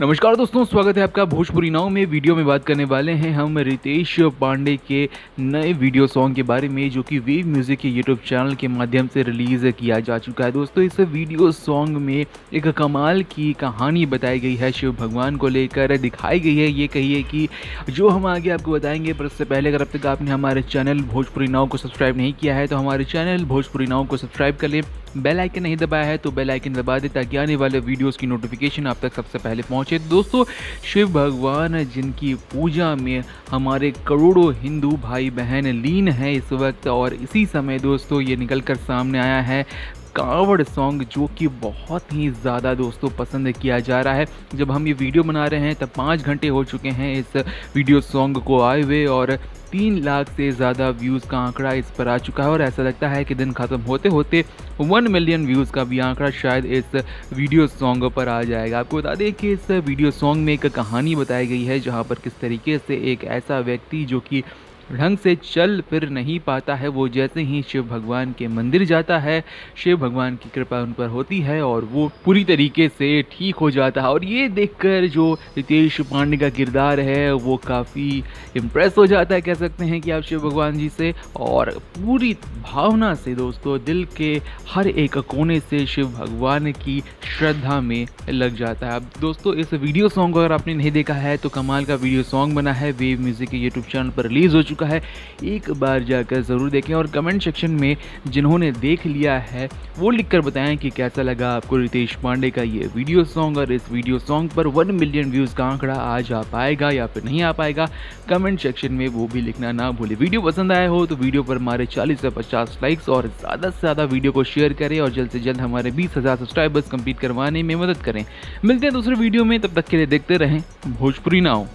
नमस्कार दोस्तों, स्वागत है आपका भोजपुरी नाव में। वीडियो में बात करने वाले हैं हम रितेश पांडे के नए वीडियो सॉन्ग के बारे में, जो कि वेव म्यूज़िक के यूट्यूब चैनल के माध्यम से रिलीज़ किया जा चुका है। दोस्तों, इस वीडियो सॉन्ग में एक कमाल की कहानी बताई गई है, शिव भगवान को लेकर दिखाई गई है। ये कहिए कि जो हम आगे आपको बताएंगे, पर उससे पहले अगर अब तक आपने हमारे चैनल भोजपुरी नाव को सब्सक्राइब नहीं किया है तो हमारे चैनल भोजपुरी नाव को सब्सक्राइब कर लें। बेल आइकन नहीं दबाया है तो बेल आइकन दबा दें ताकि आने वाले वीडियोस की नोटिफिकेशन आप तक सबसे पहले पहुंचे। दोस्तों, शिव भगवान जिनकी पूजा में हमारे करोड़ों हिंदू भाई बहन लीन हैं इस वक्त, और इसी समय दोस्तों ये निकल कर सामने आया है कांवड़ सॉन्ग, जो कि बहुत ही ज़्यादा दोस्तों पसंद किया जा रहा है। जब हम ये वीडियो बना रहे हैं तब 5 घंटे हो चुके हैं इस वीडियो सॉन्ग को आए हुए, और 3 लाख से ज़्यादा व्यूज़ का आंकड़ा इस पर आ चुका है। और ऐसा लगता है कि दिन ख़त्म होते होते 1 मिलियन व्यूज़ का भी आंकड़ा शायद इस वीडियो सॉन्ग पर आ जाएगा। आपको बता दें कि इस वीडियो सॉन्ग में एक कहानी बताई गई है, जहाँ पर किस तरीके से एक ऐसा व्यक्ति जो कि ढंग से चल फिर नहीं पाता है, वो जैसे ही शिव भगवान के मंदिर जाता है, शिव भगवान की कृपा उन पर होती है और वो पूरी तरीके से ठीक हो जाता है। और ये देखकर जो रितेश पांडे का किरदार है वो काफ़ी इम्प्रेस हो जाता है, कह सकते हैं कि आप शिव भगवान जी से, और पूरी भावना से दोस्तों दिल के हर एक कोने से शिव भगवान की श्रद्धा में लग जाता है। अब दोस्तों, इस वीडियो सॉन्ग को अगर आपने नहीं देखा है तो कमाल का वीडियो सॉन्ग बना है, वेव म्यूज़िक के यूट्यूब चैनल पर रिलीज़ हो चुका है। एक बार जाकर ज़रूर देखें, और कमेंट सेक्शन में जिन्होंने देख लिया है वो लिखकर बताएं कि कैसा लगा आपको रितेश पांडे का ये वीडियो सॉन्ग, और इस वीडियो सॉन्ग पर 1 मिलियन व्यूज़ का आंकड़ा आज आ पाएगा या फिर नहीं आ पाएगा। कमेंट सेक्शन में वो भी लिखना ना भूलें। वीडियो पसंद आया हो तो वीडियो पर हमारे 40 से 50 लाइक्स और ज़्यादा से ज़्यादा वीडियो को शेयर करें, और जल्द से जल्द हमारे 20,000 सब्सक्राइबर्स कंप्लीट करवाने में मदद करें। मिलते हैं दूसरे वीडियो में, तब तक के लिए देखते रहें भोजपुरी नाव।